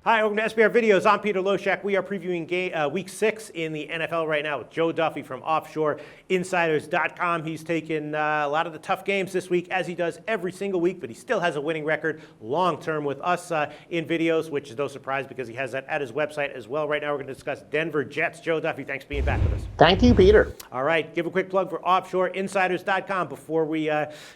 Hi, welcome to SBR Videos. I'm Peter Loshak. We are previewing Week 6 in the NFL right now with Joe Duffy from OffshoreInsiders.com. He's taken a lot of the tough games this week, as he does every single week, but he still has a winning record long-term with us in videos, which is no surprise because he has that at his website as well. Right now, we're going to discuss Denver Jets. Joe Duffy, thanks for being back with us. Thank you, Peter. All right, give a quick plug for OffshoreInsiders.com before we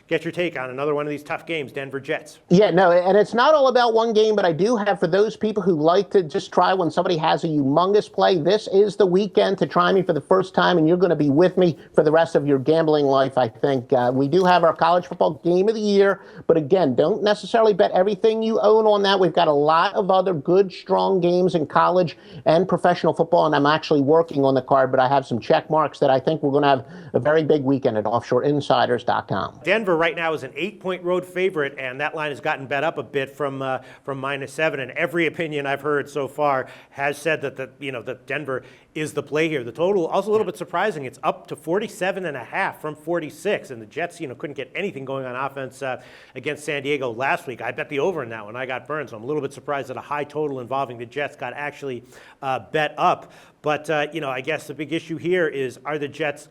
get your take on another one of these tough games, Denver Jets. Yeah, no, and it's not all about one game, but I do have, for those people who like to just try when somebody has a humongous play, this is the weekend to try me for the first time, and you're going to be with me for the rest of your gambling life, I think. We do have our college football game of the year, but again, don't necessarily bet everything you own on that. We've got a lot of other good, strong games in college and professional football, and I'm actually working on the card, but I have some check marks that I think we're going to have a very big weekend at OffshoreInsiders.com. Denver right now is an 8-point road favorite, and that line has gotten bet up a bit from -7, and every opinion I've heard so far has said that that Denver is the play here. The total also a little bit surprising. It's up to 47.5 from 46, and the Jets couldn't get anything going on offense against San Diego last week. I bet the over in that one. I got burned, so I'm a little bit surprised that a high total involving the Jets got actually bet up. But, I guess the big issue here is, are the Jets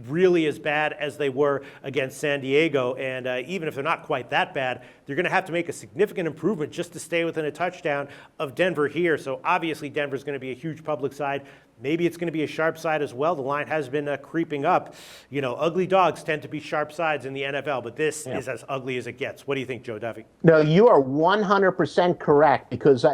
really as bad as they were against San Diego? And even if they're not quite that bad, they're going to have to make a significant improvement just to stay within a touchdown of Denver here. So obviously Denver's going to be a huge public side. Maybe it's going to be a sharp side as well. The line has been creeping up. Ugly dogs tend to be sharp sides in the NFL, but this is as ugly as it gets. What do you think, Joe Duffy? No, you are 100% correct, because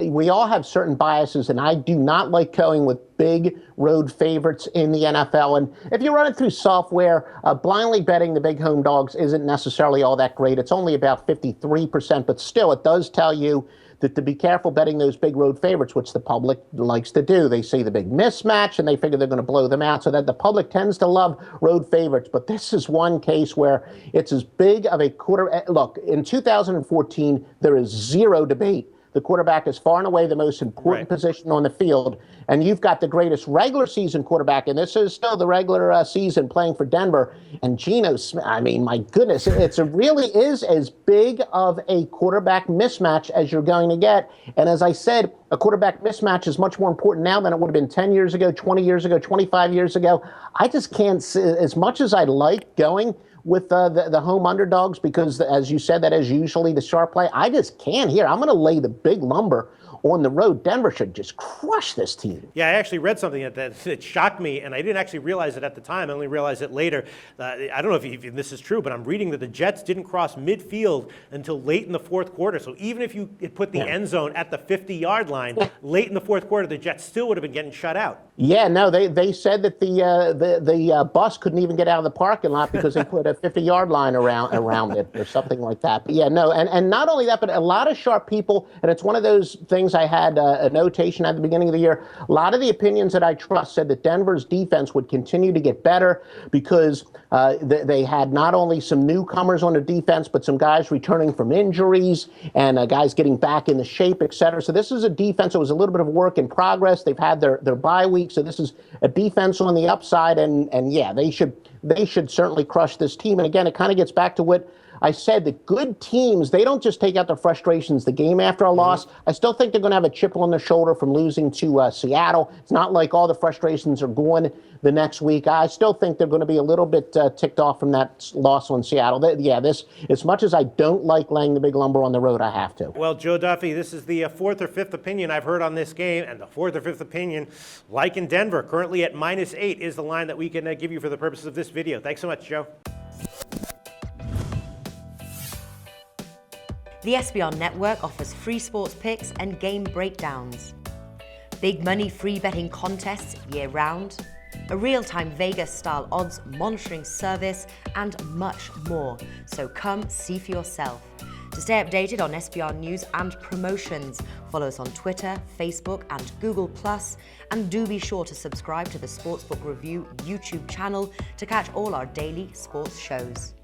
we all have certain biases, and I do not like going with big road favorites in the NFL. And if you run it through software, blindly betting the big home dogs isn't necessarily all that great. It's only about 53%, but still, it does tell you that to be careful betting those big road favorites, which the public likes to do. They see the big mismatch and they figure they're going to blow them out, so that the public tends to love road favorites. But this is one case where it's as big of a quarter. Look, in 2014, there is zero debate. The quarterback is far and away the most important position on the field, and you've got the greatest regular season quarterback, and this is still the regular season playing for Denver, and Geno Smith. I mean, my goodness, it really is as big of a quarterback mismatch as you're going to get. And as I said, a quarterback mismatch is much more important now than it would have been 10 years ago, 20 years ago, 25 years ago. I just can't, as much as I like going with the home underdogs, because, as you said, that is usually the sharp play, I just can't here. I'm going to lay the big lumber on the road. Denver should just crush this team. Yeah, I actually read something that shocked me, and I didn't actually realize it at the time. I only realized it later. I don't know if this is true, but I'm reading that the Jets didn't cross midfield until late in the fourth quarter. So even if you put the end zone at the 50-yard line, late in the fourth quarter, the Jets still would have been getting shut out. Yeah, no, they said that the bus couldn't even get out of the parking lot because they put a 50-yard line around it or something like that. But yeah, no, and not only that, but a lot of sharp people, and it's one of those things I had a notation at the beginning of the year. A lot of the opinions that I trust said that Denver's defense would continue to get better because they had not only some newcomers on the defense, but some guys returning from injuries and guys getting back into shape, et cetera. So this is a defense that was a little bit of a work in progress. They've had their bye week, so this is a defense on the upside, and yeah, they should certainly crush this team. And again, it kind of gets back to what I said, that good teams, they don't just take out their frustrations the game after a loss. I still think they're going to have a chip on their shoulder from losing to Seattle. It's not like all the frustrations are gone the next week. I still think they're going to be a little bit ticked off from that loss on Seattle. This, as much as I don't like laying the big lumber on the road, I have to. Well, Joe Duffy, this is the fourth or fifth opinion I've heard on this game, and the fourth or fifth opinion, like in Denver, currently at -8 is the line that we can give you for the purposes of this video. Thanks so much, Joe. The SBR Network offers free sports picks and game breakdowns, big money free betting contests year-round, a real-time Vegas-style odds monitoring service, and much more. So come see for yourself. To stay updated on SBR news and promotions, follow us on Twitter, Facebook, and Google+, and do be sure to subscribe to the Sportsbook Review YouTube channel to catch all our daily sports shows.